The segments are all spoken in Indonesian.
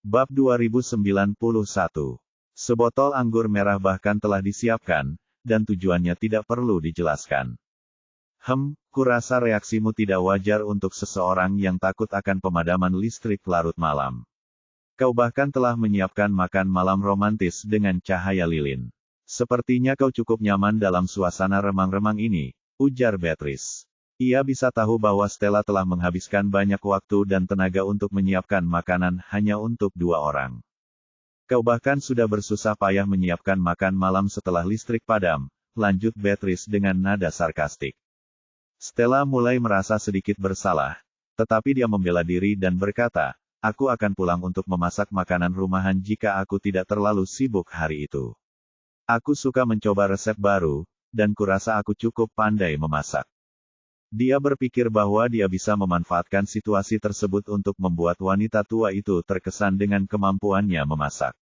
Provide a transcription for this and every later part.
Bab 2091. Sebotol anggur merah bahkan telah disiapkan, dan tujuannya tidak perlu dijelaskan. Kurasa reaksimu tidak wajar untuk seseorang yang takut akan pemadaman listrik larut malam. Kau bahkan telah menyiapkan makan malam romantis dengan cahaya lilin. Sepertinya kau cukup nyaman dalam suasana remang-remang ini, ujar Beatrice. Ia bisa tahu bahwa Stella telah menghabiskan banyak waktu dan tenaga untuk menyiapkan makanan hanya untuk 2 orang. Kau bahkan sudah bersusah payah menyiapkan makan malam setelah listrik padam, lanjut Beatrice dengan nada sarkastik. Stella mulai merasa sedikit bersalah, tetapi dia membela diri dan berkata, aku akan pulang untuk memasak makanan rumahan jika aku tidak terlalu sibuk hari itu. Aku suka mencoba resep baru, dan kurasa aku cukup pandai memasak. Dia berpikir bahwa dia bisa memanfaatkan situasi tersebut untuk membuat wanita tua itu terkesan dengan kemampuannya memasak.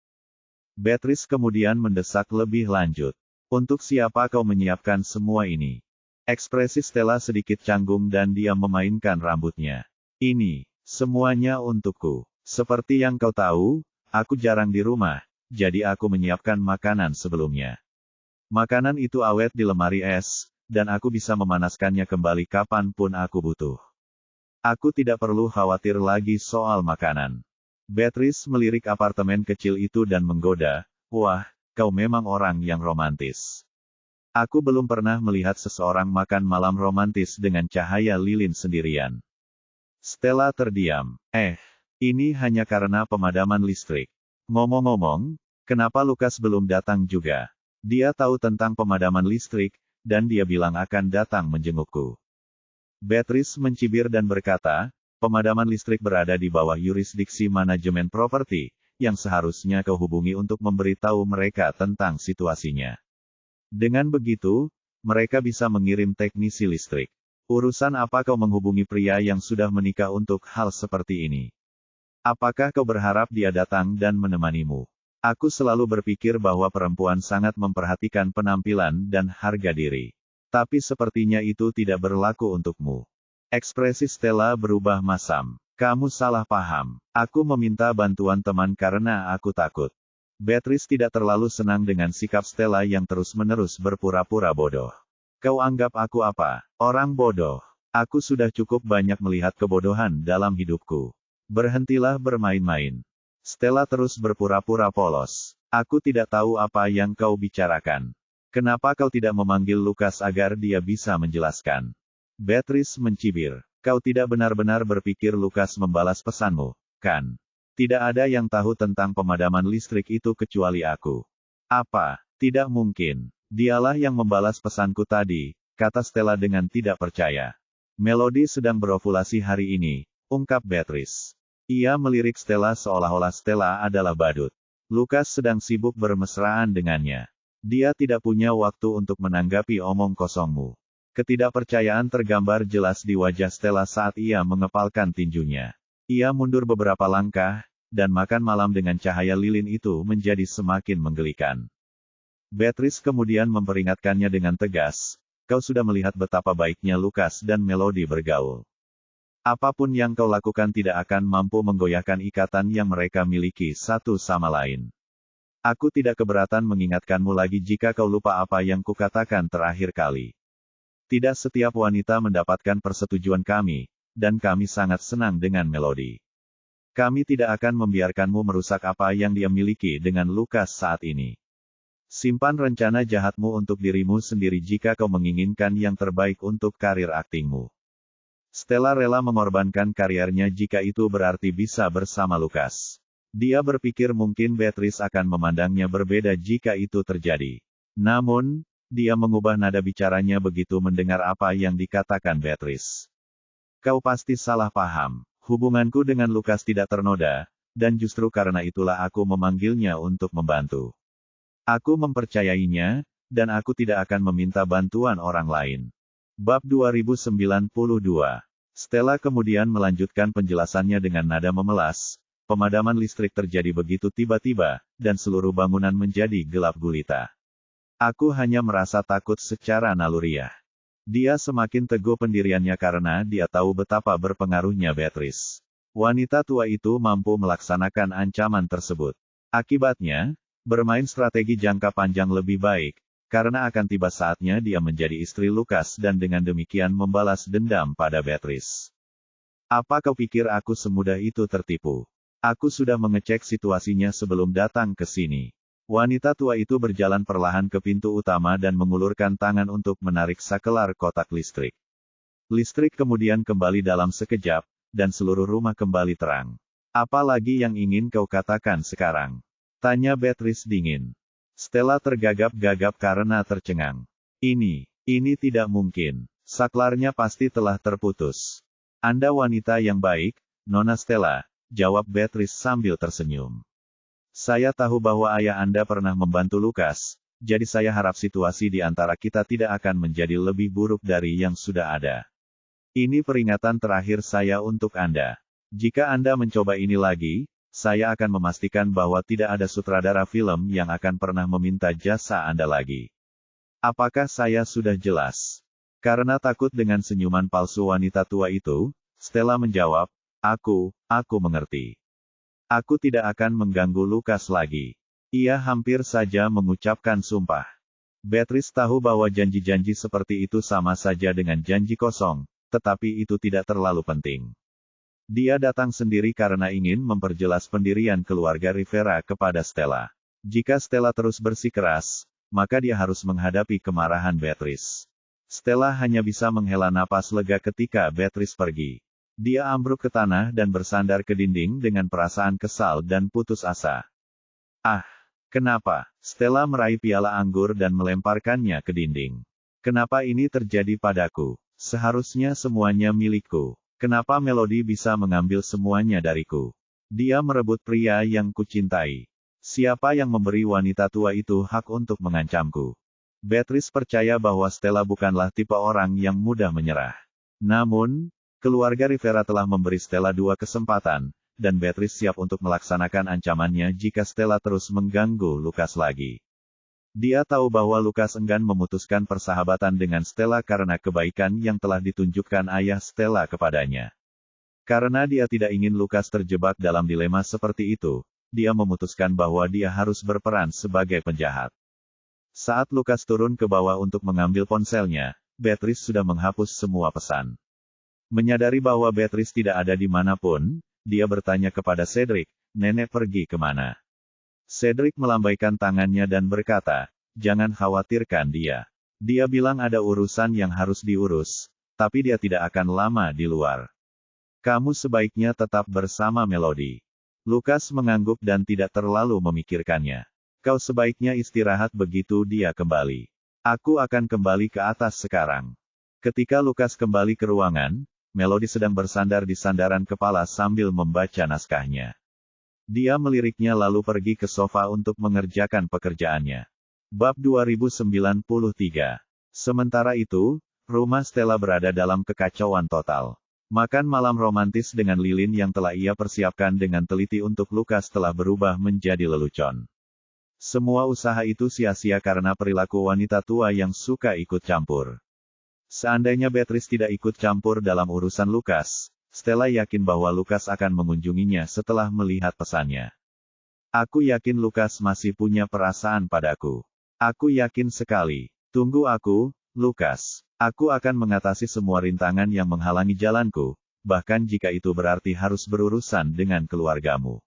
Beatrice kemudian mendesak lebih lanjut. Untuk siapa kau menyiapkan semua ini? Ekspresi Stella sedikit canggung dan dia memainkan rambutnya. Ini, semuanya untukku. Seperti yang kau tahu, aku jarang di rumah, jadi aku menyiapkan makanan sebelumnya. Makanan itu awet di lemari es, dan aku bisa memanaskannya kembali kapanpun aku butuh. Aku tidak perlu khawatir lagi soal makanan. Beatrice melirik apartemen kecil itu dan menggoda, wah, kau memang orang yang romantis. Aku belum pernah melihat seseorang makan malam romantis dengan cahaya lilin sendirian. Stella terdiam. Ini hanya karena pemadaman listrik. Ngomong-ngomong, kenapa Lukas belum datang juga? Dia tahu tentang pemadaman listrik, dan dia bilang akan datang menjengukku. Beatrice mencibir dan berkata, pemadaman listrik berada di bawah yurisdiksi manajemen properti, yang seharusnya kau hubungi untuk memberitahu mereka tentang situasinya. Dengan begitu, mereka bisa mengirim teknisi listrik. Urusan apa kau menghubungi pria yang sudah menikah untuk hal seperti ini? Apakah kau berharap dia datang dan menemanimu? Aku selalu berpikir bahwa perempuan sangat memperhatikan penampilan dan harga diri. Tapi sepertinya itu tidak berlaku untukmu. Ekspresi Stella berubah masam. Kamu salah paham. Aku meminta bantuan teman karena aku takut. Beatrice tidak terlalu senang dengan sikap Stella yang terus-menerus berpura-pura bodoh. Kau anggap aku apa? Orang bodoh. Aku sudah cukup banyak melihat kebodohan dalam hidupku. Berhentilah bermain-main. Stella terus berpura-pura polos. Aku tidak tahu apa yang kau bicarakan. Kenapa kau tidak memanggil Lukas agar dia bisa menjelaskan? Beatrice mencibir. Kau tidak benar-benar berpikir Lukas membalas pesanmu, kan? Tidak ada yang tahu tentang pemadaman listrik itu kecuali aku. Apa? Tidak mungkin. Dialah yang membalas pesanku tadi, kata Stella dengan tidak percaya. Melody sedang berovulasi hari ini, ungkap Beatrice. Ia melirik Stella seolah-olah Stella adalah badut. Lukas sedang sibuk bermesraan dengannya. Dia tidak punya waktu untuk menanggapi omong kosongmu. Ketidakpercayaan tergambar jelas di wajah Stella saat ia mengepalkan tinjunya. Ia mundur beberapa langkah, dan makan malam dengan cahaya lilin itu menjadi semakin menggelikan. Beatrice kemudian memperingatkannya dengan tegas, kau sudah melihat betapa baiknya Lukas dan Melody bergaul. Apapun yang kau lakukan tidak akan mampu menggoyahkan ikatan yang mereka miliki satu sama lain. Aku tidak keberatan mengingatkanmu lagi jika kau lupa apa yang kukatakan terakhir kali. Tidak setiap wanita mendapatkan persetujuan kami, dan kami sangat senang dengan Melody. Kami tidak akan membiarkanmu merusak apa yang dia miliki dengan Lukas saat ini. Simpan rencana jahatmu untuk dirimu sendiri jika kau menginginkan yang terbaik untuk karir aktingmu. Stella rela mengorbankan kariernya jika itu berarti bisa bersama Lukas. Dia berpikir mungkin Beatrice akan memandangnya berbeda jika itu terjadi. Namun, dia mengubah nada bicaranya begitu mendengar apa yang dikatakan Beatrice. Kau pasti salah paham. Hubunganku dengan Lukas tidak ternoda, dan justru karena itulah aku memanggilnya untuk membantu. Aku mempercayainya, dan aku tidak akan meminta bantuan orang lain. Bab 2092. Stella kemudian melanjutkan penjelasannya dengan nada memelas. Pemadaman listrik terjadi begitu tiba-tiba, dan seluruh bangunan menjadi gelap gulita. Aku hanya merasa takut secara naluriah. Dia semakin teguh pendiriannya karena dia tahu betapa berpengaruhnya Beatrice. Wanita tua itu mampu melaksanakan ancaman tersebut. Akibatnya, bermain strategi jangka panjang lebih baik, karena akan tiba saatnya dia menjadi istri Lukas dan dengan demikian membalas dendam pada Beatrice. Apa kau pikir aku semudah itu tertipu? Aku sudah mengecek situasinya sebelum datang ke sini. Wanita tua itu berjalan perlahan ke pintu utama dan mengulurkan tangan untuk menarik sakelar kotak listrik. Listrik kemudian kembali dalam sekejap, dan seluruh rumah kembali terang. Apa lagi yang ingin kau katakan sekarang? Tanya Beatrice dingin. Stella tergagap-gagap karena tercengang. Ini tidak mungkin. Saklarnya pasti telah terputus. Anda wanita yang baik, Nona Stella, jawab Beatrice sambil tersenyum. Saya tahu bahwa ayah Anda pernah membantu Lukas, jadi saya harap situasi di antara kita tidak akan menjadi lebih buruk dari yang sudah ada. Ini peringatan terakhir saya untuk Anda. Jika Anda mencoba ini lagi, saya akan memastikan bahwa tidak ada sutradara film yang akan pernah meminta jasa Anda lagi. Apakah saya sudah jelas? Karena takut dengan senyuman palsu wanita tua itu, Stella menjawab, aku mengerti. Aku tidak akan mengganggu Lukas lagi. Ia hampir saja mengucapkan sumpah. Beatrice tahu bahwa janji-janji seperti itu sama saja dengan janji kosong, tetapi itu tidak terlalu penting. Dia datang sendiri karena ingin memperjelas pendirian keluarga Rivera kepada Stella. Jika Stella terus bersikeras, maka dia harus menghadapi kemarahan Beatrice. Stella hanya bisa menghela napas lega ketika Beatrice pergi. Dia ambruk ke tanah dan bersandar ke dinding dengan perasaan kesal dan putus asa. Kenapa? Stella meraih piala anggur dan melemparkannya ke dinding. Kenapa ini terjadi padaku? Seharusnya semuanya milikku. Kenapa Melody bisa mengambil semuanya dariku? Dia merebut pria yang kucintai. Siapa yang memberi wanita tua itu hak untuk mengancamku? Beatrice percaya bahwa Stella bukanlah tipe orang yang mudah menyerah. Namun, keluarga Rivera telah memberi Stella 2 kesempatan, dan Beatrice siap untuk melaksanakan ancamannya jika Stella terus mengganggu Lukas lagi. Dia tahu bahwa Lukas enggan memutuskan persahabatan dengan Stella karena kebaikan yang telah ditunjukkan ayah Stella kepadanya. Karena dia tidak ingin Lukas terjebak dalam dilema seperti itu, dia memutuskan bahwa dia harus berperan sebagai penjahat. Saat Lukas turun ke bawah untuk mengambil ponselnya, Beatrice sudah menghapus semua pesan. Menyadari bahwa Beatrice tidak ada di manapun, dia bertanya kepada Cedric, "Nenek pergi kemana?" Cedric melambaikan tangannya dan berkata, "Jangan khawatirkan dia. Dia bilang ada urusan yang harus diurus, tapi dia tidak akan lama di luar. Kamu sebaiknya tetap bersama Melody." Lukas mengangguk dan tidak terlalu memikirkannya. "Kau sebaiknya istirahat begitu dia kembali. Aku akan kembali ke atas sekarang." Ketika Lukas kembali ke ruangan, Melody sedang bersandar di sandaran kepala sambil membaca naskahnya. Dia meliriknya lalu pergi ke sofa untuk mengerjakan pekerjaannya. Bab 2093. Sementara itu, rumah Stella berada dalam kekacauan total. Makan malam romantis dengan lilin yang telah ia persiapkan dengan teliti untuk Lukas telah berubah menjadi lelucon. Semua usaha itu sia-sia karena perilaku wanita tua yang suka ikut campur. Seandainya Beatrice tidak ikut campur dalam urusan Lukas, Stella yakin bahwa Lukas akan mengunjunginya setelah melihat pesannya. "Aku yakin Lukas masih punya perasaan padaku. Aku yakin sekali. Tunggu aku, Lukas. Aku akan mengatasi semua rintangan yang menghalangi jalanku, bahkan jika itu berarti harus berurusan dengan keluargamu.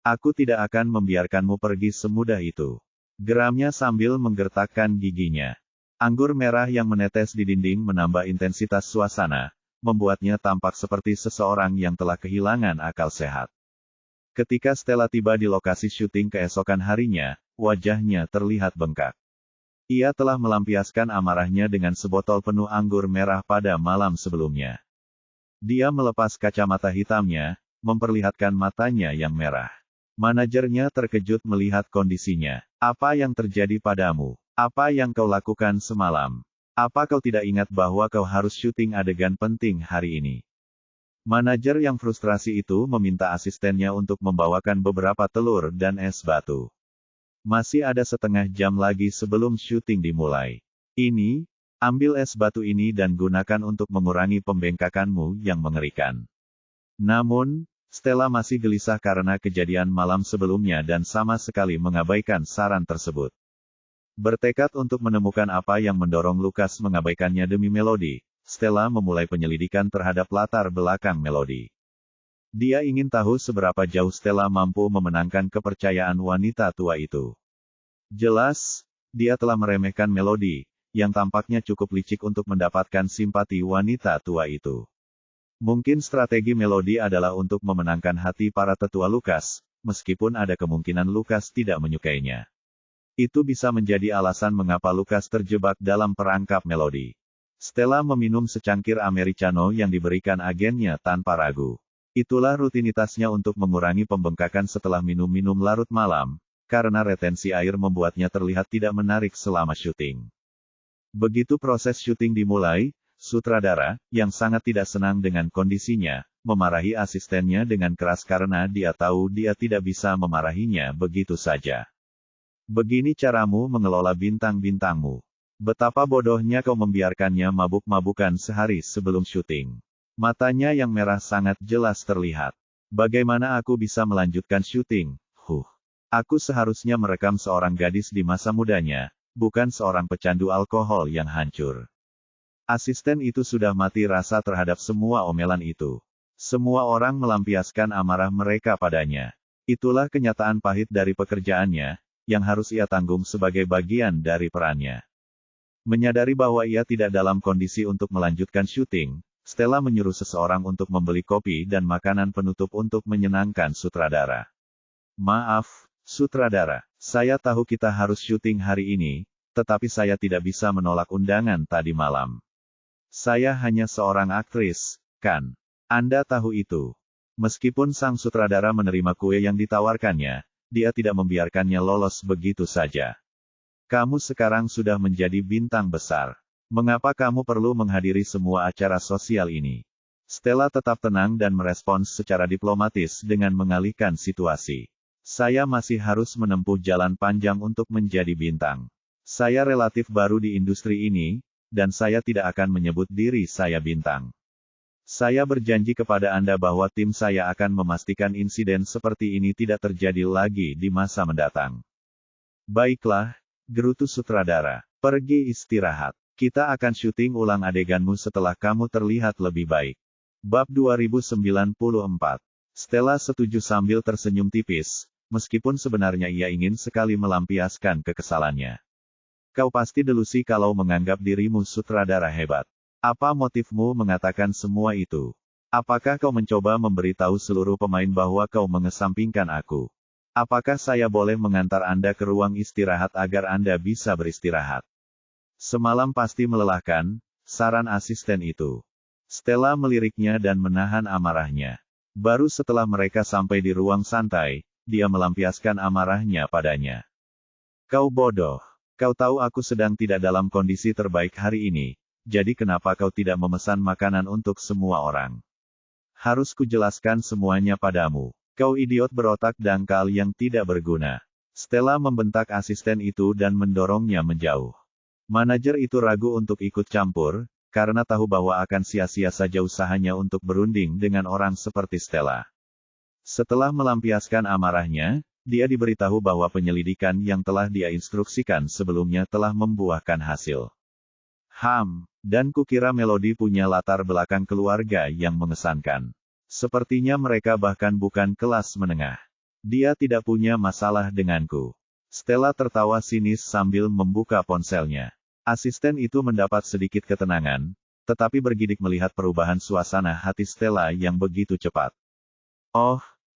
Aku tidak akan membiarkanmu pergi semudah itu." Geramnya sambil menggertakkan giginya. Anggur merah yang menetes di dinding menambah intensitas suasana, membuatnya tampak seperti seseorang yang telah kehilangan akal sehat. Ketika Stella tiba di lokasi syuting keesokan harinya, wajahnya terlihat bengkak. Ia telah melampiaskan amarahnya dengan sebotol penuh anggur merah pada malam sebelumnya. Dia melepas kacamata hitamnya, memperlihatkan matanya yang merah. Manajernya terkejut melihat kondisinya. "Apa yang terjadi padamu? Apa yang kau lakukan semalam? Apa kau tidak ingat bahwa kau harus syuting adegan penting hari ini?" Manajer yang frustrasi itu meminta asistennya untuk membawakan beberapa telur dan es batu. "Masih ada setengah jam lagi sebelum syuting dimulai. Ambil es batu ini dan gunakan untuk mengurangi pembengkakanmu yang mengerikan." Namun, Stella masih gelisah karena kejadian malam sebelumnya dan sama sekali mengabaikan saran tersebut. Bertekad untuk menemukan apa yang mendorong Lukas mengabaikannya demi Melody, Stella memulai penyelidikan terhadap latar belakang Melody. Dia ingin tahu seberapa jauh Stella mampu memenangkan kepercayaan wanita tua itu. Jelas, dia telah meremehkan Melody, yang tampaknya cukup licik untuk mendapatkan simpati wanita tua itu. Mungkin strategi Melody adalah untuk memenangkan hati para tetua Lukas, meskipun ada kemungkinan Lukas tidak menyukainya. Itu bisa menjadi alasan mengapa Lukas terjebak dalam perangkap Melody. Stella meminum secangkir americano yang diberikan agennya tanpa ragu. Itulah rutinitasnya untuk mengurangi pembengkakan setelah minum-minum larut malam, karena retensi air membuatnya terlihat tidak menarik selama syuting. Begitu proses syuting dimulai, sutradara, yang sangat tidak senang dengan kondisinya, memarahi asistennya dengan keras karena dia tahu dia tidak bisa memarahinya begitu saja. Begini caramu mengelola bintang-bintangmu. Betapa bodohnya kau membiarkannya mabuk-mabukan sehari sebelum syuting. Matanya yang merah sangat jelas terlihat. Bagaimana aku bisa melanjutkan syuting? Aku seharusnya merekam seorang gadis di masa mudanya, bukan seorang pecandu alkohol yang hancur. Asisten itu sudah mati rasa terhadap semua omelan itu. Semua orang melampiaskan amarah mereka padanya. Itulah kenyataan pahit dari pekerjaannya, yang harus ia tanggung sebagai bagian dari perannya. Menyadari bahwa ia tidak dalam kondisi untuk melanjutkan syuting, Stella menyuruh seseorang untuk membeli kopi dan makanan penutup untuk menyenangkan sutradara. Maaf, sutradara, saya tahu kita harus syuting hari ini, tetapi saya tidak bisa menolak undangan tadi malam. Saya hanya seorang aktris, kan? Anda tahu itu. Meskipun sang sutradara menerima kue yang ditawarkannya, dia tidak membiarkannya lolos begitu saja. Kamu sekarang sudah menjadi bintang besar. Mengapa kamu perlu menghadiri semua acara sosial ini? Stella tetap tenang dan merespons secara diplomatis dengan mengalihkan situasi. Saya masih harus menempuh jalan panjang untuk menjadi bintang. Saya relatif baru di industri ini, dan saya tidak akan menyebut diri saya bintang. Saya berjanji kepada Anda bahwa tim saya akan memastikan insiden seperti ini tidak terjadi lagi di masa mendatang. Baiklah, gerutu sutradara. Pergi istirahat. Kita akan syuting ulang adeganmu setelah kamu terlihat lebih baik. Bab 2094. Stella setuju sambil tersenyum tipis, meskipun sebenarnya ia ingin sekali melampiaskan kekesalannya. Kau pasti delusi kalau menganggap dirimu sutradara hebat. Apa motifmu mengatakan semua itu? Apakah kau mencoba memberitahu seluruh pemain bahwa kau mengesampingkan aku? Apakah saya boleh mengantar Anda ke ruang istirahat agar Anda bisa beristirahat? Semalam pasti melelahkan, saran asisten itu. Stella meliriknya dan menahan amarahnya. Baru setelah mereka sampai di ruang santai, dia melampiaskan amarahnya padanya. Kau bodoh. Kau tahu aku sedang tidak dalam kondisi terbaik hari ini, jadi kenapa kau tidak memesan makanan untuk semua orang? Harus kujelaskan semuanya padamu. Kau idiot berotak dangkal yang tidak berguna. Stella membentak asisten itu dan mendorongnya menjauh. Manajer itu ragu untuk ikut campur, karena tahu bahwa akan sia-sia saja usahanya untuk berunding dengan orang seperti Stella. Setelah melampiaskan amarahnya, dia diberitahu bahwa penyelidikan yang telah dia instruksikan sebelumnya telah membuahkan hasil. Dan kukira Melody punya latar belakang keluarga yang mengesankan. Sepertinya mereka bahkan bukan kelas menengah. Dia tidak punya masalah denganku. Stella tertawa sinis sambil membuka ponselnya. Asisten itu mendapat sedikit ketenangan, tetapi bergidik melihat perubahan suasana hati Stella yang begitu cepat.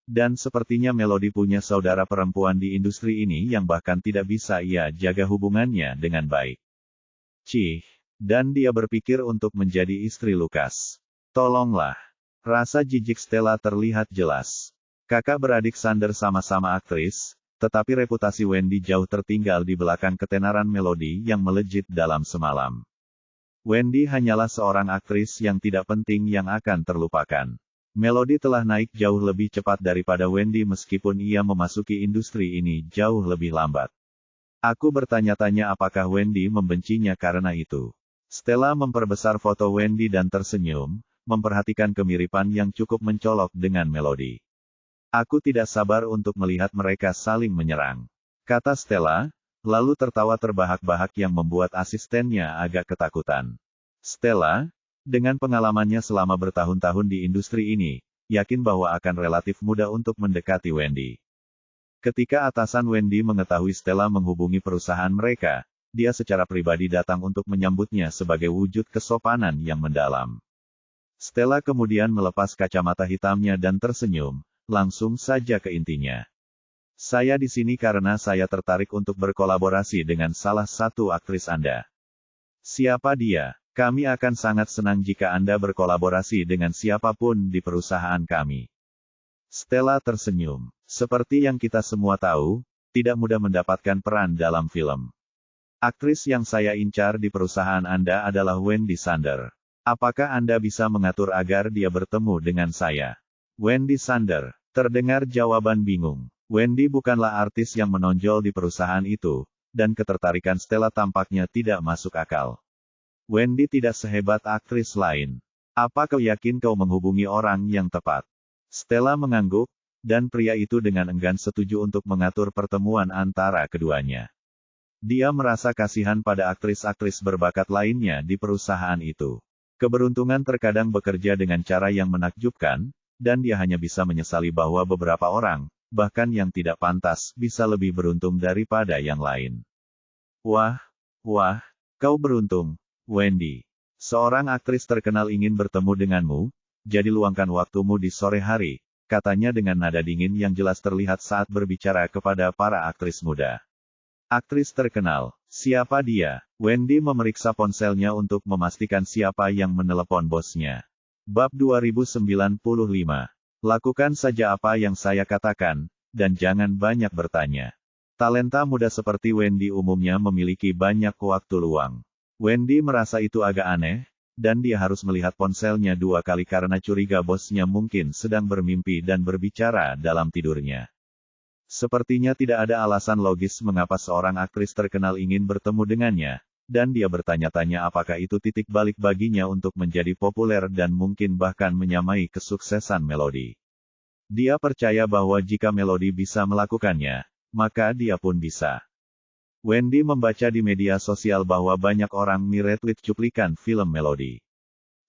Dan sepertinya Melody punya saudara perempuan di industri ini yang bahkan tidak bisa ia jaga hubungannya dengan baik. Dan dia berpikir untuk menjadi istri Lukas. Tolonglah. Rasa jijik Stella terlihat jelas. Kakak beradik Sander sama-sama aktris, tetapi reputasi Wendy jauh tertinggal di belakang ketenaran Melody yang melejit dalam semalam. Wendy hanyalah seorang aktris yang tidak penting yang akan terlupakan. Melody telah naik jauh lebih cepat daripada Wendy meskipun ia memasuki industri ini jauh lebih lambat. Aku bertanya-tanya apakah Wendy membencinya karena itu. Stella memperbesar foto Wendy dan tersenyum, memperhatikan kemiripan yang cukup mencolok dengan Melody. Aku tidak sabar untuk melihat mereka saling menyerang, kata Stella, lalu tertawa terbahak-bahak yang membuat asistennya agak ketakutan. Stella, dengan pengalamannya selama bertahun-tahun di industri ini, yakin bahwa akan relatif mudah untuk mendekati Wendy. Ketika atasan Wendy mengetahui Stella menghubungi perusahaan mereka, dia secara pribadi datang untuk menyambutnya sebagai wujud kesopanan yang mendalam. Stella kemudian melepas kacamata hitamnya dan tersenyum, langsung saja ke intinya. Saya di sini karena saya tertarik untuk berkolaborasi dengan salah satu aktris Anda. Siapa dia? Kami akan sangat senang jika Anda berkolaborasi dengan siapapun di perusahaan kami. Stella tersenyum. Seperti yang kita semua tahu, tidak mudah mendapatkan peran dalam film. Aktris yang saya incar di perusahaan Anda adalah Wendy Sander. Apakah Anda bisa mengatur agar dia bertemu dengan saya? Wendy Sander. Terdengar jawaban bingung. Wendy bukanlah artis yang menonjol di perusahaan itu, dan ketertarikan Stella tampaknya tidak masuk akal. Wendy tidak sehebat aktris lain. Apa kau yakin kau menghubungi orang yang tepat? Stella mengangguk, dan pria itu dengan enggan setuju untuk mengatur pertemuan antara keduanya. Dia merasa kasihan pada aktris-aktris berbakat lainnya di perusahaan itu. Keberuntungan terkadang bekerja dengan cara yang menakjubkan, dan dia hanya bisa menyesali bahwa beberapa orang, bahkan yang tidak pantas, bisa lebih beruntung daripada yang lain. Wah, kau beruntung, Wendy. Seorang aktris terkenal ingin bertemu denganmu, jadi luangkan waktumu di sore hari, katanya dengan nada dingin yang jelas terlihat saat berbicara kepada para aktris muda. Aktris terkenal, siapa dia? Wendy memeriksa ponselnya untuk memastikan siapa yang menelepon bosnya. Bab 2095. Lakukan saja apa yang saya katakan, dan jangan banyak bertanya. Talenta muda seperti Wendy umumnya memiliki banyak waktu luang. Wendy merasa itu agak aneh, dan dia harus melihat ponselnya 2 kali karena curiga bosnya mungkin sedang bermimpi dan berbicara dalam tidurnya. Sepertinya tidak ada alasan logis mengapa seorang aktris terkenal ingin bertemu dengannya, dan dia bertanya-tanya apakah itu titik balik baginya untuk menjadi populer dan mungkin bahkan menyamai kesuksesan Melody. Dia percaya bahwa jika Melody bisa melakukannya, maka dia pun bisa. Wendy membaca di media sosial bahwa banyak orang me-retweet cuplikan film Melody.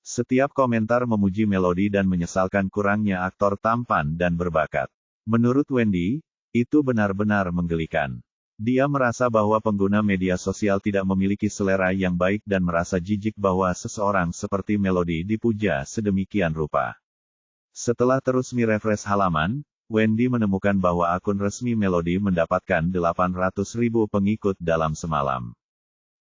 Setiap komentar memuji Melody dan menyesalkan kurangnya aktor tampan dan berbakat. Menurut Wendy, itu benar-benar menggelikan. Dia merasa bahwa pengguna media sosial tidak memiliki selera yang baik dan merasa jijik bahwa seseorang seperti Melody dipuja sedemikian rupa. Setelah terus merefresh halaman, Wendy menemukan bahwa akun resmi Melody mendapatkan 800.000 pengikut dalam semalam.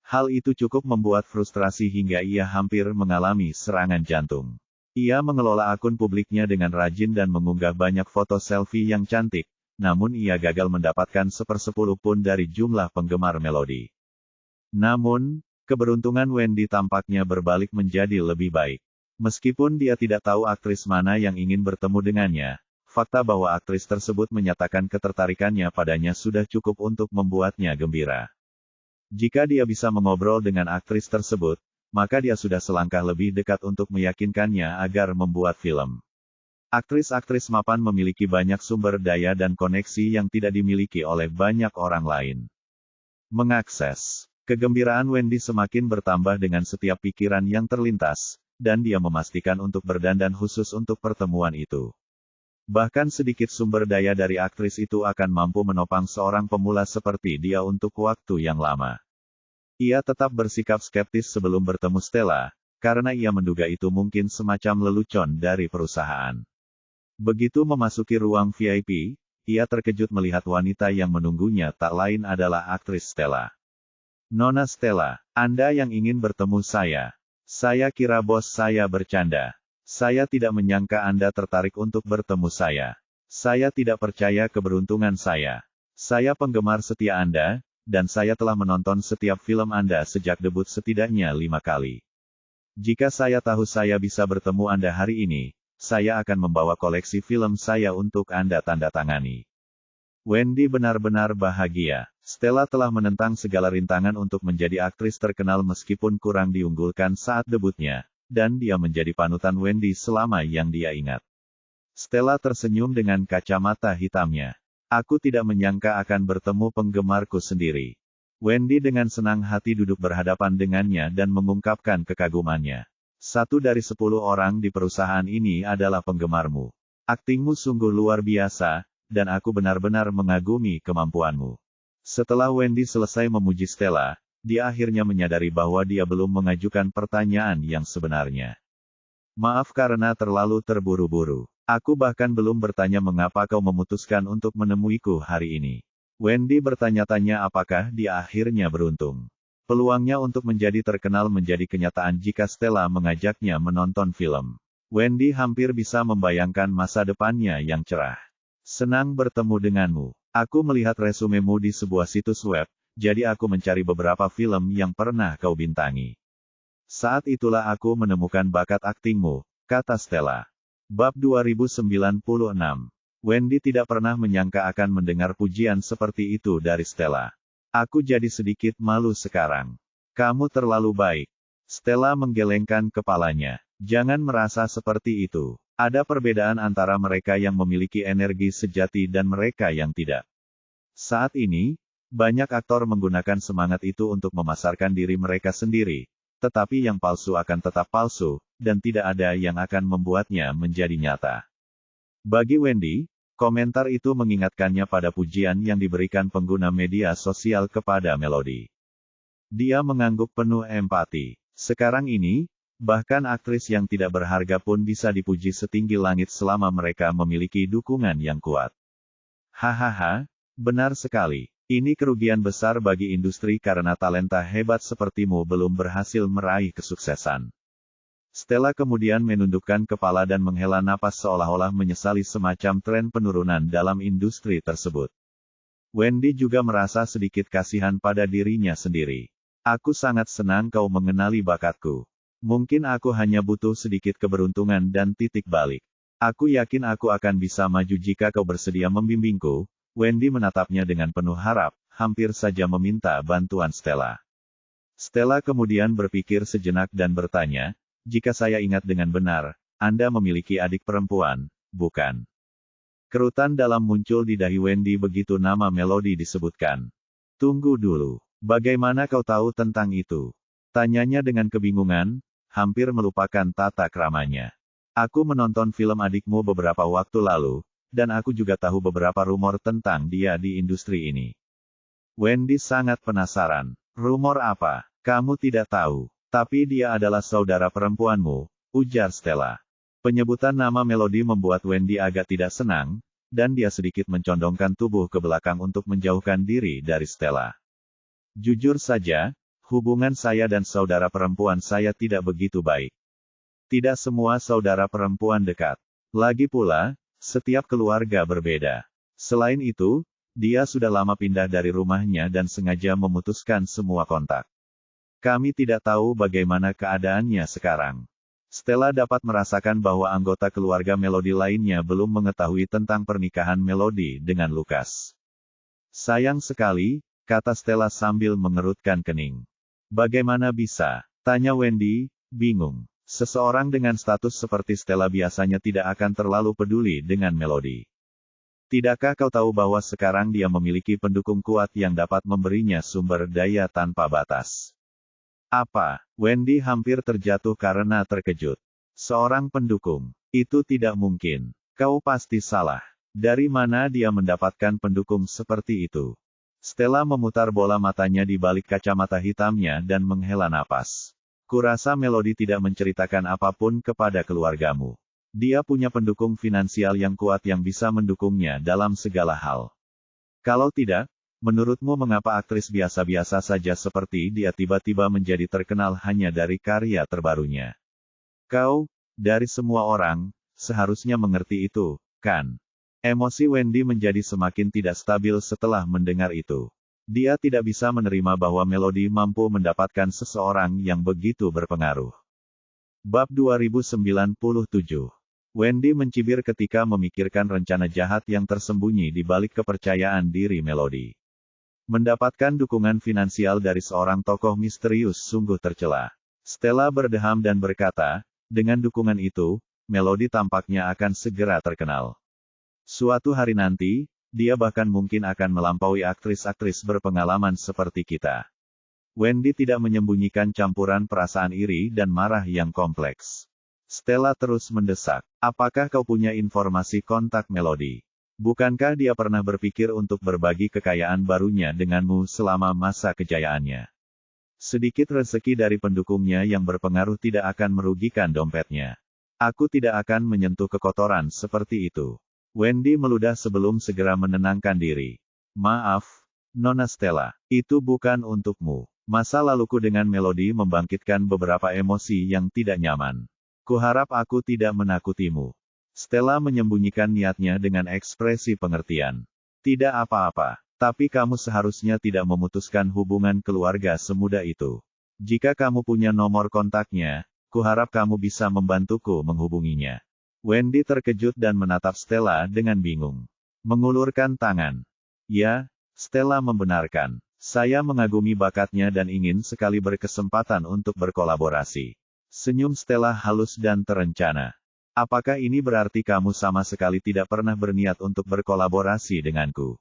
Hal itu cukup membuat frustrasi hingga ia hampir mengalami serangan jantung. Ia mengelola akun publiknya dengan rajin dan mengunggah banyak foto selfie yang cantik, namun ia gagal mendapatkan 1/10 pun dari jumlah penggemar Melody. Namun, keberuntungan Wendy tampaknya berbalik menjadi lebih baik. Meskipun dia tidak tahu aktris mana yang ingin bertemu dengannya, fakta bahwa aktris tersebut menyatakan ketertarikannya padanya sudah cukup untuk membuatnya gembira. Jika dia bisa mengobrol dengan aktris tersebut, maka dia sudah selangkah lebih dekat untuk meyakinkannya agar membuat film. Aktris-aktris mapan memiliki banyak sumber daya dan koneksi yang tidak dimiliki oleh banyak orang lain. Mengakses. Kegembiraan Wendy semakin bertambah dengan setiap pikiran yang terlintas, dan dia memastikan untuk berdandan khusus untuk pertemuan itu. Bahkan sedikit sumber daya dari aktris itu akan mampu menopang seorang pemula seperti dia untuk waktu yang lama. Ia tetap bersikap skeptis sebelum bertemu Stella, karena ia menduga itu mungkin semacam lelucon dari perusahaan. Begitu memasuki ruang VIP, ia terkejut melihat wanita yang menunggunya tak lain adalah aktris Stella. Nona Stella, Anda yang ingin bertemu saya. Saya kira bos saya bercanda. Saya tidak menyangka Anda tertarik untuk bertemu saya. Saya tidak percaya keberuntungan saya. Saya penggemar setia Anda, dan saya telah menonton setiap film Anda sejak debut setidaknya 5 kali. Jika saya tahu saya bisa bertemu Anda hari ini, saya akan membawa koleksi film saya untuk Anda tanda tangani. Wendy benar-benar bahagia. Stella telah menentang segala rintangan untuk menjadi aktris terkenal meskipun kurang diunggulkan saat debutnya, dan dia menjadi panutan Wendy selama yang dia ingat. Stella tersenyum dengan kacamata hitamnya. Aku tidak menyangka akan bertemu penggemarku sendiri. Wendy dengan senang hati duduk berhadapan dengannya dan mengungkapkan kekagumannya. 1 dari 10 orang di perusahaan ini adalah penggemarmu. Aktingmu sungguh luar biasa, dan aku benar-benar mengagumi kemampuanmu. Setelah Wendy selesai memuji Stella, dia akhirnya menyadari bahwa dia belum mengajukan pertanyaan yang sebenarnya. Maaf karena terlalu terburu-buru. Aku bahkan belum bertanya mengapa kau memutuskan untuk menemuiku hari ini. Wendy bertanya-tanya apakah dia akhirnya beruntung. Peluangnya untuk menjadi terkenal menjadi kenyataan jika Stella mengajaknya menonton film. Wendy hampir bisa membayangkan masa depannya yang cerah. Senang bertemu denganmu. Aku melihat resumemu di sebuah situs web, jadi aku mencari beberapa film yang pernah kau bintangi. Saat itulah aku menemukan bakat aktingmu, kata Stella. Bab 2096. Wendy tidak pernah menyangka akan mendengar pujian seperti itu dari Stella. Aku jadi sedikit malu sekarang. Kamu terlalu baik. Stella menggelengkan kepalanya. Jangan merasa seperti itu. Ada perbedaan antara mereka yang memiliki energi sejati dan mereka yang tidak. Saat ini, banyak aktor menggunakan semangat itu untuk memasarkan diri mereka sendiri. Tetapi yang palsu akan tetap palsu, dan tidak ada yang akan membuatnya menjadi nyata. Bagi Wendy, komentar itu mengingatkannya pada pujian yang diberikan pengguna media sosial kepada Melody. Dia mengangguk penuh empati. Sekarang ini, bahkan aktris yang tidak berharga pun bisa dipuji setinggi langit selama mereka memiliki dukungan yang kuat. Hahaha, benar sekali. Ini kerugian besar bagi industri karena talenta hebat sepertimu belum berhasil meraih kesuksesan. Stella kemudian menundukkan kepala dan menghela napas seolah-olah menyesali semacam tren penurunan dalam industri tersebut. Wendy juga merasa sedikit kasihan pada dirinya sendiri. Aku sangat senang kau mengenali bakatku. Mungkin aku hanya butuh sedikit keberuntungan dan titik balik. Aku yakin aku akan bisa maju jika kau bersedia membimbingku. Wendy menatapnya dengan penuh harap, hampir saja meminta bantuan Stella. Stella kemudian berpikir sejenak dan bertanya, jika saya ingat dengan benar, Anda memiliki adik perempuan, bukan? Kerutan dalam muncul di dahi Wendy begitu nama Melody disebutkan. Tunggu dulu, bagaimana kau tahu tentang itu? Tanyanya dengan kebingungan, hampir melupakan tata kramanya. Aku menonton film adikmu beberapa waktu lalu, dan aku juga tahu beberapa rumor tentang dia di industri ini. Wendy sangat penasaran. Rumor apa? Kamu tidak tahu. Tapi dia adalah saudara perempuanmu, ujar Stella. Penyebutan nama Melody membuat Wendy agak tidak senang, dan dia sedikit mencondongkan tubuh ke belakang untuk menjauhkan diri dari Stella. Jujur saja, hubungan saya dan saudara perempuan saya tidak begitu baik. Tidak semua saudara perempuan dekat. Lagi pula, setiap keluarga berbeda. Selain itu, dia sudah lama pindah dari rumahnya dan sengaja memutuskan semua kontak. Kami tidak tahu bagaimana keadaannya sekarang. Stella dapat merasakan bahwa anggota keluarga Melody lainnya belum mengetahui tentang pernikahan Melody dengan Lucas. Sayang sekali, kata Stella sambil mengerutkan kening. Bagaimana bisa? Tanya Wendy, bingung. Seseorang dengan status seperti Stella biasanya tidak akan terlalu peduli dengan Melody. Tidakkah kau tahu bahwa sekarang dia memiliki pendukung kuat yang dapat memberinya sumber daya tanpa batas? Apa? Wendy hampir terjatuh karena terkejut. Seorang pendukung. Itu tidak mungkin. Kau pasti salah. Dari mana dia mendapatkan pendukung seperti itu? Stella memutar bola matanya di balik kacamata hitamnya dan menghela napas. Kurasa Melody tidak menceritakan apapun kepada keluargamu. Dia punya pendukung finansial yang kuat yang bisa mendukungnya dalam segala hal. Kalau tidak, menurutmu mengapa aktris biasa-biasa saja seperti dia tiba-tiba menjadi terkenal hanya dari karya terbarunya? Kau, dari semua orang, seharusnya mengerti itu, kan? Emosi Wendy menjadi semakin tidak stabil setelah mendengar itu. Dia tidak bisa menerima bahwa Melody mampu mendapatkan seseorang yang begitu berpengaruh. Bab 2097. Wendy mencibir ketika memikirkan rencana jahat yang tersembunyi di balik kepercayaan diri Melody. Mendapatkan dukungan finansial dari seorang tokoh misterius sungguh tercela. Stella berdeham dan berkata, dengan dukungan itu, Melody tampaknya akan segera terkenal. Suatu hari nanti, dia bahkan mungkin akan melampaui aktris-aktris berpengalaman seperti kita. Wendy tidak menyembunyikan campuran perasaan iri dan marah yang kompleks. Stella terus mendesak. Apakah kau punya informasi kontak Melody? Bukankah dia pernah berpikir untuk berbagi kekayaan barunya denganmu selama masa kejayaannya? Sedikit rezeki dari pendukungnya yang berpengaruh tidak akan merugikan dompetnya. Aku tidak akan menyentuh kekotoran seperti itu. Wendy meludah sebelum segera menenangkan diri. Maaf, Nona Stella, itu bukan untukmu. Masa laluku dengan Melody membangkitkan beberapa emosi yang tidak nyaman. Kuharap aku tidak menakutimu. Stella menyembunyikan niatnya dengan ekspresi pengertian. Tidak apa-apa, tapi kamu seharusnya tidak memutuskan hubungan keluarga semudah itu. Jika kamu punya nomor kontaknya, kuharap kamu bisa membantuku menghubunginya. Wendy terkejut dan menatap Stella dengan bingung. Mengulurkan tangan. Ya, Stella membenarkan. Saya mengagumi bakatnya dan ingin sekali berkesempatan untuk berkolaborasi. Senyum Stella halus dan terencana. Apakah ini berarti kamu sama sekali tidak pernah berniat untuk berkolaborasi denganku?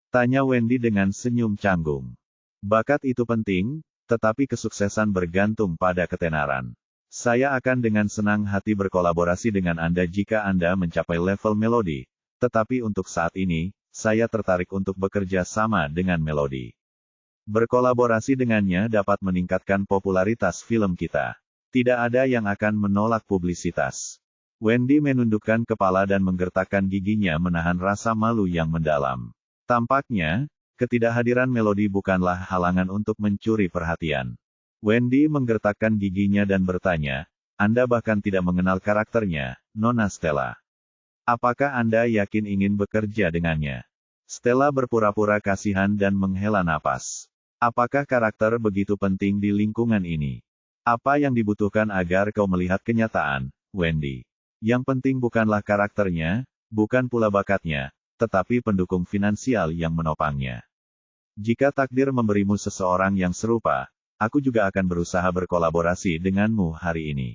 Tanya Wendy dengan senyum canggung. Bakat itu penting, tetapi kesuksesan bergantung pada ketenaran. Saya akan dengan senang hati berkolaborasi dengan Anda jika Anda mencapai level Melody, tetapi untuk saat ini, saya tertarik untuk bekerja sama dengan Melody. Berkolaborasi dengannya dapat meningkatkan popularitas film kita. Tidak ada yang akan menolak publisitas. Wendy menundukkan kepala dan menggertakkan giginya menahan rasa malu yang mendalam. Tampaknya, ketidakhadiran Melody bukanlah halangan untuk mencuri perhatian. Wendy menggertakkan giginya dan bertanya, Anda bahkan tidak mengenal karakternya, Nona Stella. Apakah Anda yakin ingin bekerja dengannya? Stella berpura-pura kasihan dan menghela napas. Apakah karakter begitu penting di lingkungan ini? Apa yang dibutuhkan agar kau melihat kenyataan, Wendy? Yang penting bukanlah karakternya, bukan pula bakatnya, tetapi pendukung finansial yang menopangnya. Jika takdir memberimu seseorang yang serupa, aku juga akan berusaha berkolaborasi denganmu hari ini.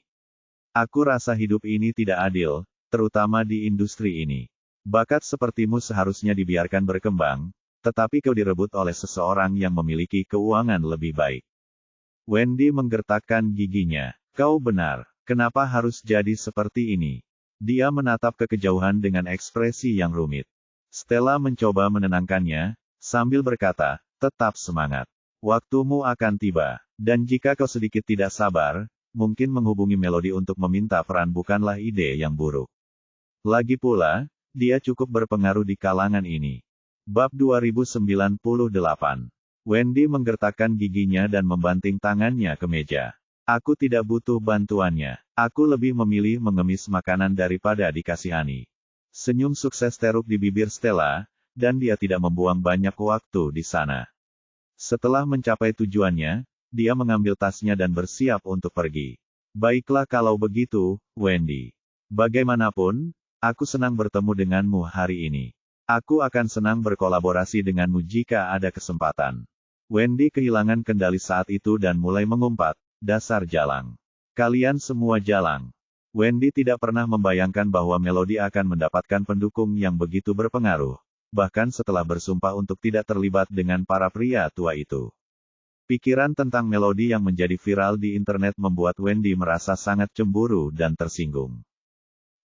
Aku rasa hidup ini tidak adil, terutama di industri ini. Bakat sepertimu seharusnya dibiarkan berkembang, tetapi kau direbut oleh seseorang yang memiliki keuangan lebih baik. Wendy menggertakkan giginya. Kau benar, kenapa harus jadi seperti ini? Dia menatap ke kejauhan dengan ekspresi yang rumit. Stella mencoba menenangkannya, sambil berkata, tetap semangat. Waktumu akan tiba, dan jika kau sedikit tidak sabar, mungkin menghubungi Melody untuk meminta peran bukanlah ide yang buruk. Lagi pula, dia cukup berpengaruh di kalangan ini. Bab 2098. Wendy menggertakkan giginya dan membanting tangannya ke meja. Aku tidak butuh bantuannya. Aku lebih memilih mengemis makanan daripada dikasihani. Senyum sukses teruk di bibir Stella, dan dia tidak membuang banyak waktu di sana. Setelah mencapai tujuannya, dia mengambil tasnya dan bersiap untuk pergi. Baiklah kalau begitu, Wendy. Bagaimanapun, aku senang bertemu denganmu hari ini. Aku akan senang berkolaborasi denganmu jika ada kesempatan. Wendy kehilangan kendali saat itu dan mulai mengumpat, dasar jalang. Kalian semua jalang. Wendy tidak pernah membayangkan bahwa Melody akan mendapatkan pendukung yang begitu berpengaruh. Bahkan setelah bersumpah untuk tidak terlibat dengan para pria tua itu. Pikiran tentang Melody yang menjadi viral di internet membuat Wendy merasa sangat cemburu dan tersinggung.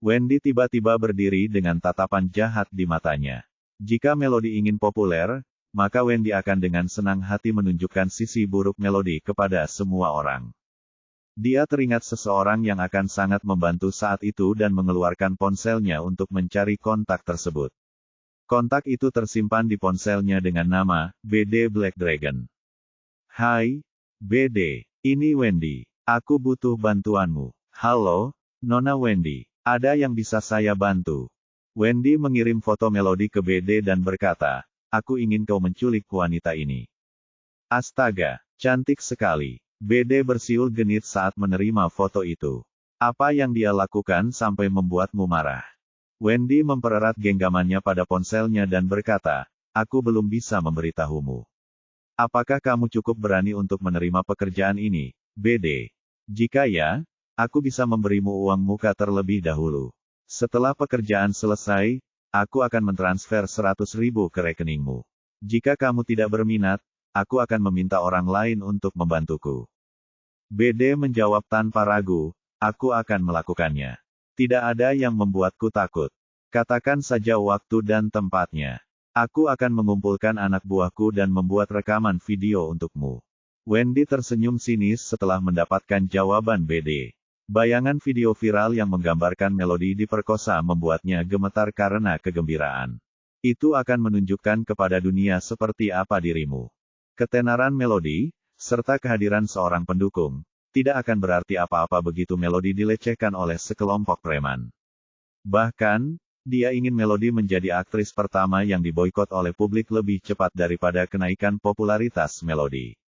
Wendy tiba-tiba berdiri dengan tatapan jahat di matanya. Jika Melody ingin populer, maka Wendy akan dengan senang hati menunjukkan sisi buruk Melody kepada semua orang. Dia teringat seseorang yang akan sangat membantu saat itu dan mengeluarkan ponselnya untuk mencari kontak tersebut. Kontak itu tersimpan di ponselnya dengan nama, BD Black Dragon. Hai, BD, ini Wendy. Aku butuh bantuanmu. Halo, Nona Wendy. Ada yang bisa saya bantu? Wendy mengirim foto Melody ke BD dan berkata, aku ingin kau menculik wanita ini. Astaga, cantik sekali. BD bersiul genit saat menerima foto itu. Apa yang dia lakukan sampai membuatmu marah? Wendy mempererat genggamannya pada ponselnya dan berkata, aku belum bisa memberitahumu. Apakah kamu cukup berani untuk menerima pekerjaan ini, BD? Jika ya, Aku bisa memberimu uang muka terlebih dahulu. Setelah pekerjaan selesai, aku akan mentransfer 100.000 ke rekeningmu. Jika kamu tidak berminat, aku akan meminta orang lain untuk membantuku. BD menjawab tanpa ragu, aku akan melakukannya. Tidak ada yang membuatku takut. Katakan saja waktu dan tempatnya. Aku akan mengumpulkan anak buahku dan membuat rekaman video untukmu. Wendy tersenyum sinis setelah mendapatkan jawaban BD. Bayangan video viral yang menggambarkan Melody diperkosa membuatnya gemetar karena kegembiraan. Itu akan menunjukkan kepada dunia seperti apa dirimu. Ketenaran Melody, serta kehadiran seorang pendukung, tidak akan berarti apa-apa begitu Melody dilecehkan oleh sekelompok preman. Bahkan, dia ingin Melody menjadi aktris pertama yang diboikot oleh publik lebih cepat daripada kenaikan popularitas Melody.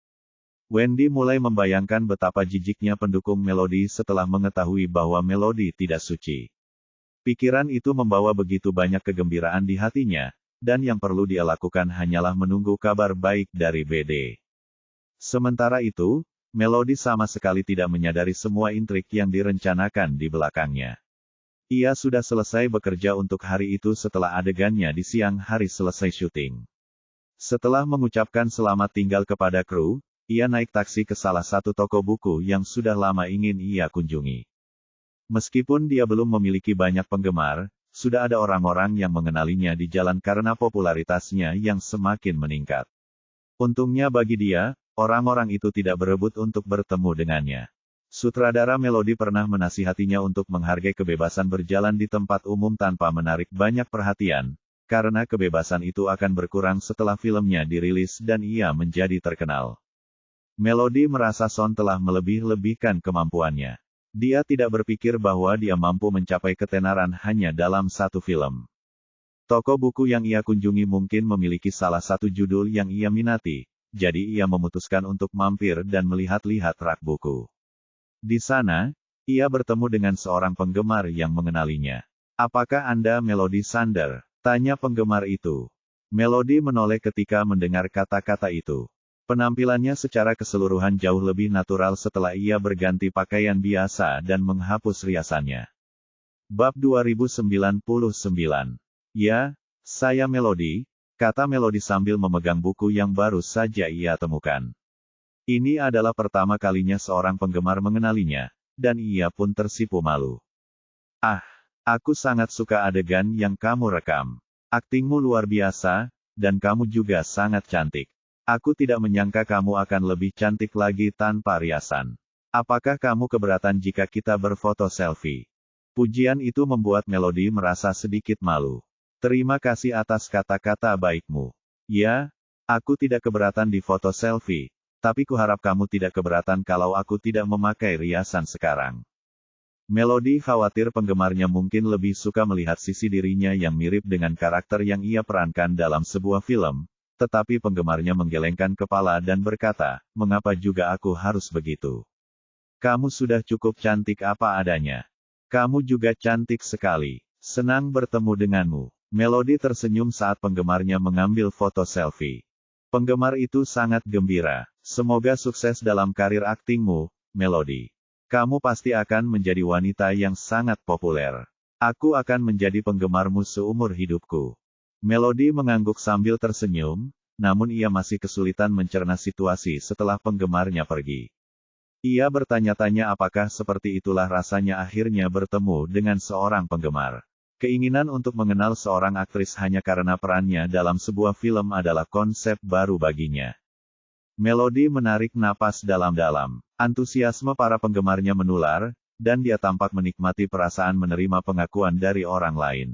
Wendy mulai membayangkan betapa jijiknya pendukung Melody setelah mengetahui bahwa Melody tidak suci. Pikiran itu membawa begitu banyak kegembiraan di hatinya, dan yang perlu dia lakukan hanyalah menunggu kabar baik dari BD. Sementara itu, Melody sama sekali tidak menyadari semua intrik yang direncanakan di belakangnya. Ia sudah selesai bekerja untuk hari itu setelah adegannya di siang hari selesai syuting. Setelah mengucapkan selamat tinggal kepada kru, ia naik taksi ke salah satu toko buku yang sudah lama ingin ia kunjungi. Meskipun dia belum memiliki banyak penggemar, sudah ada orang-orang yang mengenalinya di jalan karena popularitasnya yang semakin meningkat. Untungnya bagi dia, orang-orang itu tidak berebut untuk bertemu dengannya. Sutradara Melody pernah menasihatinya untuk menghargai kebebasan berjalan di tempat umum tanpa menarik banyak perhatian, karena kebebasan itu akan berkurang setelah filmnya dirilis dan ia menjadi terkenal. Melody merasa Son telah melebih-lebihkan kemampuannya. Dia tidak berpikir bahwa dia mampu mencapai ketenaran hanya dalam satu film. Toko buku yang ia kunjungi mungkin memiliki salah satu judul yang ia minati, jadi ia memutuskan untuk mampir dan melihat-lihat rak buku. Di sana, ia bertemu dengan seorang penggemar yang mengenalinya. "Apakah Anda Melody Sander?" tanya penggemar itu. Melody menoleh ketika mendengar kata-kata itu. Penampilannya secara keseluruhan jauh lebih natural setelah ia berganti pakaian biasa dan menghapus riasannya. Bab 2099. "Ya, saya Melody," kata Melody sambil memegang buku yang baru saja ia temukan. Ini adalah pertama kalinya seorang penggemar mengenalinya, dan ia pun tersipu malu. "Ah, aku sangat suka adegan yang kamu rekam. Aktingmu luar biasa, dan kamu juga sangat cantik. Aku tidak menyangka kamu akan lebih cantik lagi tanpa riasan. Apakah kamu keberatan jika kita berfoto selfie?" Pujian itu membuat Melody merasa sedikit malu. "Terima kasih atas kata-kata baikmu. Ya, aku tidak keberatan di foto selfie, tapi kuharap kamu tidak keberatan kalau aku tidak memakai riasan sekarang." Melody khawatir penggemarnya mungkin lebih suka melihat sisi dirinya yang mirip dengan karakter yang ia perankan dalam sebuah film. Tetapi penggemarnya menggelengkan kepala dan berkata, "Mengapa juga aku harus begitu? Kamu sudah cukup cantik apa adanya. Kamu juga cantik sekali. Senang bertemu denganmu." Melody tersenyum saat penggemarnya mengambil foto selfie. Penggemar itu sangat gembira. "Semoga sukses dalam karir aktingmu, Melody. Kamu pasti akan menjadi wanita yang sangat populer. Aku akan menjadi penggemarmu seumur hidupku." Melody mengangguk sambil tersenyum, namun ia masih kesulitan mencerna situasi setelah penggemarnya pergi. Ia bertanya-tanya apakah seperti itulah rasanya akhirnya bertemu dengan seorang penggemar. Keinginan untuk mengenal seorang aktris hanya karena perannya dalam sebuah film adalah konsep baru baginya. Melody menarik napas dalam-dalam. Antusiasme para penggemarnya menular, dan dia tampak menikmati perasaan menerima pengakuan dari orang lain.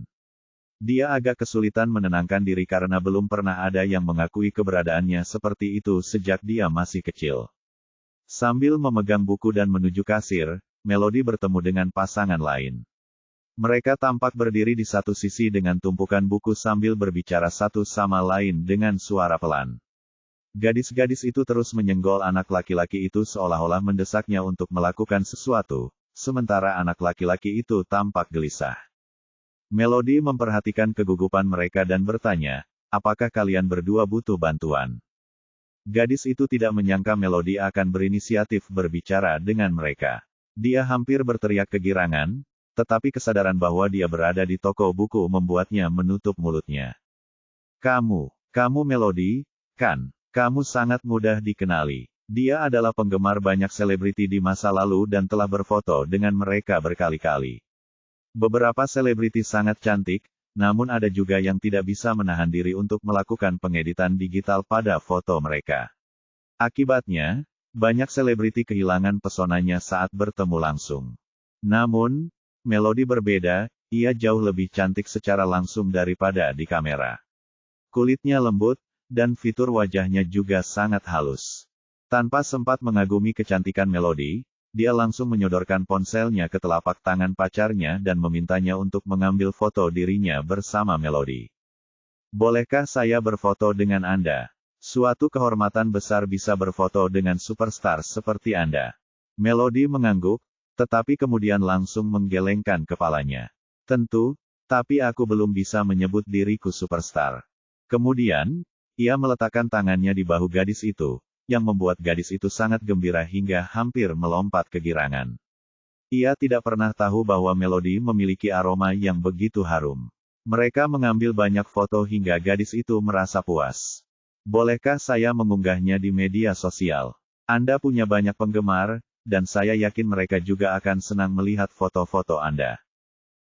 Dia agak kesulitan menenangkan diri karena belum pernah ada yang mengakui keberadaannya seperti itu sejak dia masih kecil. Sambil memegang buku dan menuju kasir, Melody bertemu dengan pasangan lain. Mereka tampak berdiri di satu sisi dengan tumpukan buku sambil berbicara satu sama lain dengan suara pelan. Gadis-gadis itu terus menyenggol anak laki-laki itu seolah-olah mendesaknya untuk melakukan sesuatu, sementara anak laki-laki itu tampak gelisah. Melody memperhatikan kegugupan mereka dan bertanya, "Apakah kalian berdua butuh bantuan?" Gadis itu tidak menyangka Melody akan berinisiatif berbicara dengan mereka. Dia hampir berteriak kegirangan, tetapi kesadaran bahwa dia berada di toko buku membuatnya menutup mulutnya. Kamu Melody, kan? Kamu sangat mudah dikenali. Dia adalah penggemar banyak selebriti di masa lalu dan telah berfoto dengan mereka berkali-kali. Beberapa selebriti sangat cantik, namun ada juga yang tidak bisa menahan diri untuk melakukan pengeditan digital pada foto mereka. Akibatnya, banyak selebriti kehilangan pesonanya saat bertemu langsung. Namun, Melody berbeda, ia jauh lebih cantik secara langsung daripada di kamera. Kulitnya lembut, dan fitur wajahnya juga sangat halus. Tanpa sempat mengagumi kecantikan Melody, dia langsung menyodorkan ponselnya ke telapak tangan pacarnya dan memintanya untuk mengambil foto dirinya bersama Melody. Bolehkah saya berfoto dengan Anda? Suatu kehormatan besar bisa berfoto dengan superstar seperti Anda. Melody mengangguk, tetapi kemudian langsung menggelengkan kepalanya. Tentu, tapi aku belum bisa menyebut diriku superstar. Kemudian, ia meletakkan tangannya di bahu gadis itu, yang membuat gadis itu sangat gembira hingga hampir melompat kegirangan. Ia tidak pernah tahu bahwa Melody memiliki aroma yang begitu harum. Mereka mengambil banyak foto hingga gadis itu merasa puas. Bolehkah saya mengunggahnya di media sosial? Anda punya banyak penggemar, dan saya yakin mereka juga akan senang melihat foto-foto Anda.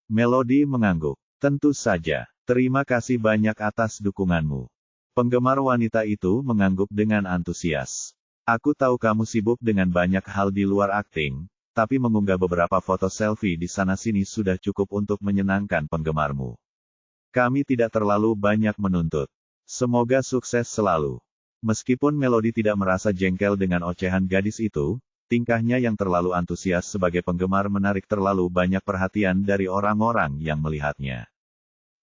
Melody mengangguk. Tentu saja. Terima kasih banyak atas dukunganmu. Penggemar wanita itu mengangguk dengan antusias. Aku tahu kamu sibuk dengan banyak hal di luar akting, tapi mengunggah beberapa foto selfie di sana-sini sudah cukup untuk menyenangkan penggemarmu. Kami tidak terlalu banyak menuntut. Semoga sukses selalu. Meskipun Melody tidak merasa jengkel dengan ocehan gadis itu, tingkahnya yang terlalu antusias sebagai penggemar menarik terlalu banyak perhatian dari orang-orang yang melihatnya.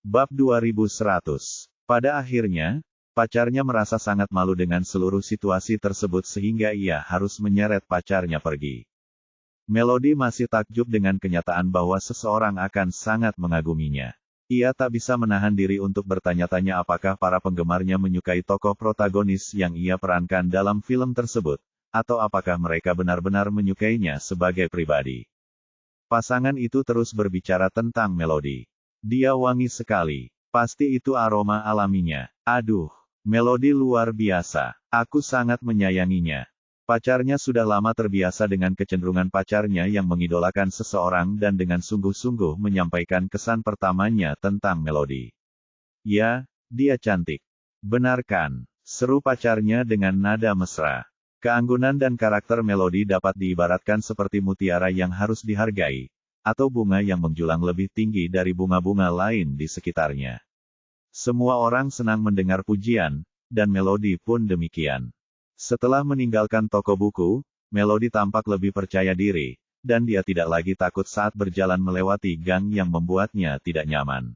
Bab 2100. Pada akhirnya, pacarnya merasa sangat malu dengan seluruh situasi tersebut sehingga ia harus menyeret pacarnya pergi. Melody masih takjub dengan kenyataan bahwa seseorang akan sangat mengaguminya. Ia tak bisa menahan diri untuk bertanya-tanya apakah para penggemarnya menyukai tokoh protagonis yang ia perankan dalam film tersebut, atau apakah mereka benar-benar menyukainya sebagai pribadi. Pasangan itu terus berbicara tentang Melody. Dia wangi sekali. Pasti itu aroma alaminya. Aduh, Melody luar biasa. Aku sangat menyayanginya. Pacarnya sudah lama terbiasa dengan kecenderungan pacarnya yang mengidolakan seseorang dan dengan sungguh-sungguh menyampaikan kesan pertamanya tentang Melody. Ya, dia cantik. Benar kan? Seru pacarnya dengan nada mesra. Keanggunan dan karakter Melody dapat diibaratkan seperti mutiara yang harus dihargai, atau bunga yang menjulang lebih tinggi dari bunga-bunga lain di sekitarnya. Semua orang senang mendengar pujian, dan Melody pun demikian. Setelah meninggalkan toko buku, Melody tampak lebih percaya diri, dan dia tidak lagi takut saat berjalan melewati gang yang membuatnya tidak nyaman.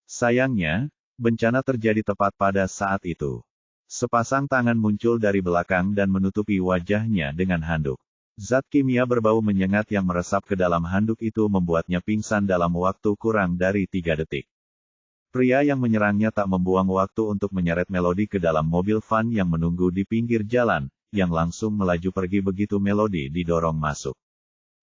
Sayangnya, bencana terjadi tepat pada saat itu. Sepasang tangan muncul dari belakang dan menutupi wajahnya dengan handuk. Zat kimia berbau menyengat yang meresap ke dalam handuk itu membuatnya pingsan dalam waktu kurang dari 3 detik. Pria yang menyerangnya tak membuang waktu untuk menyeret Melody ke dalam mobil van yang menunggu di pinggir jalan, yang langsung melaju pergi begitu Melody didorong masuk.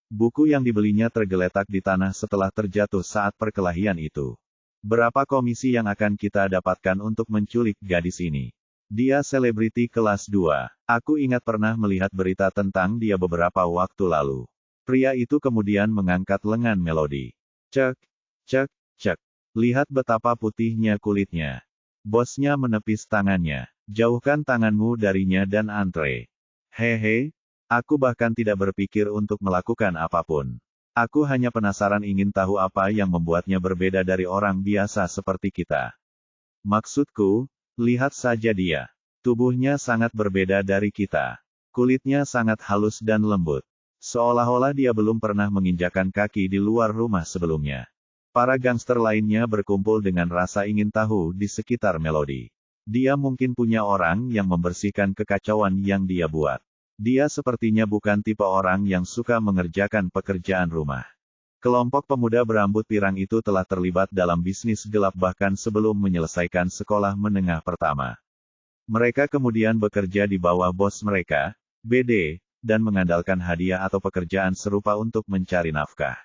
Buku yang dibelinya tergeletak di tanah setelah terjatuh saat perkelahian itu. Berapa komisi yang akan kita dapatkan untuk menculik gadis ini? Dia selebriti kelas 2. Aku ingat pernah melihat berita tentang dia beberapa waktu lalu. Pria itu kemudian mengangkat lengan Melody. Cek, cek, cek. Lihat betapa putihnya kulitnya. Bosnya menepis tangannya. Jauhkan tanganmu darinya dan antre. Hehe, aku bahkan tidak berpikir untuk melakukan apapun. Aku hanya penasaran ingin tahu apa yang membuatnya berbeda dari orang biasa seperti kita. Maksudku, lihat saja dia. Tubuhnya sangat berbeda dari kita. Kulitnya sangat halus dan lembut. Seolah-olah dia belum pernah menginjakan kaki di luar rumah sebelumnya. Para gangster lainnya berkumpul dengan rasa ingin tahu di sekitar Melody. Dia mungkin punya orang yang membersihkan kekacauan yang dia buat. Dia sepertinya bukan tipe orang yang suka mengerjakan pekerjaan rumah. Kelompok pemuda berambut pirang itu telah terlibat dalam bisnis gelap bahkan sebelum menyelesaikan sekolah menengah pertama. Mereka kemudian bekerja di bawah bos mereka, BD, dan mengandalkan hadiah atau pekerjaan serupa untuk mencari nafkah.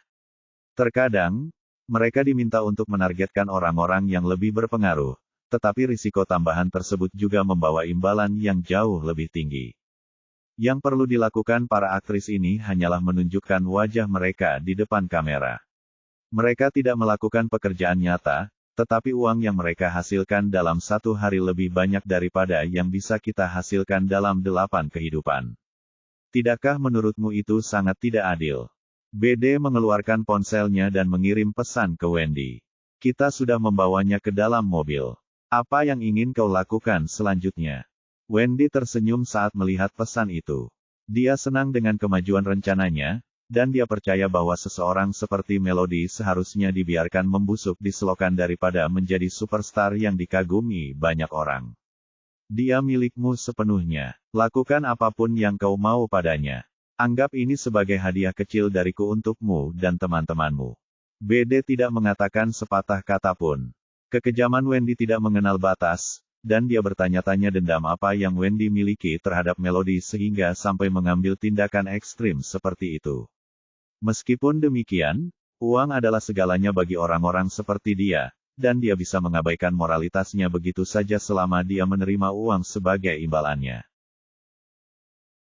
Terkadang, mereka diminta untuk menargetkan orang-orang yang lebih berpengaruh, tetapi risiko tambahan tersebut juga membawa imbalan yang jauh lebih tinggi. Yang perlu dilakukan para aktris ini hanyalah menunjukkan wajah mereka di depan kamera. Mereka tidak melakukan pekerjaan nyata, tetapi uang yang mereka hasilkan dalam satu hari lebih banyak daripada yang bisa kita hasilkan dalam 8 kehidupan. Tidakkah menurutmu itu sangat tidak adil? BD mengeluarkan ponselnya dan mengirim pesan ke Wendy. Kita sudah membawanya ke dalam mobil. Apa yang ingin kau lakukan selanjutnya? Wendy tersenyum saat melihat pesan itu. Dia senang dengan kemajuan rencananya, dan dia percaya bahwa seseorang seperti Melody seharusnya dibiarkan membusuk di selokan daripada menjadi superstar yang dikagumi banyak orang. Dia milikmu sepenuhnya. Lakukan apapun yang kau mau padanya. Anggap ini sebagai hadiah kecil dariku untukmu dan teman-temanmu. BD tidak mengatakan sepatah kata pun. Kekejaman Wendy tidak mengenal batas, dan dia bertanya-tanya dendam apa yang Wendy miliki terhadap Melody sehingga sampai mengambil tindakan ekstrim seperti itu. Meskipun demikian, uang adalah segalanya bagi orang-orang seperti dia, dan dia bisa mengabaikan moralitasnya begitu saja selama dia menerima uang sebagai imbalannya.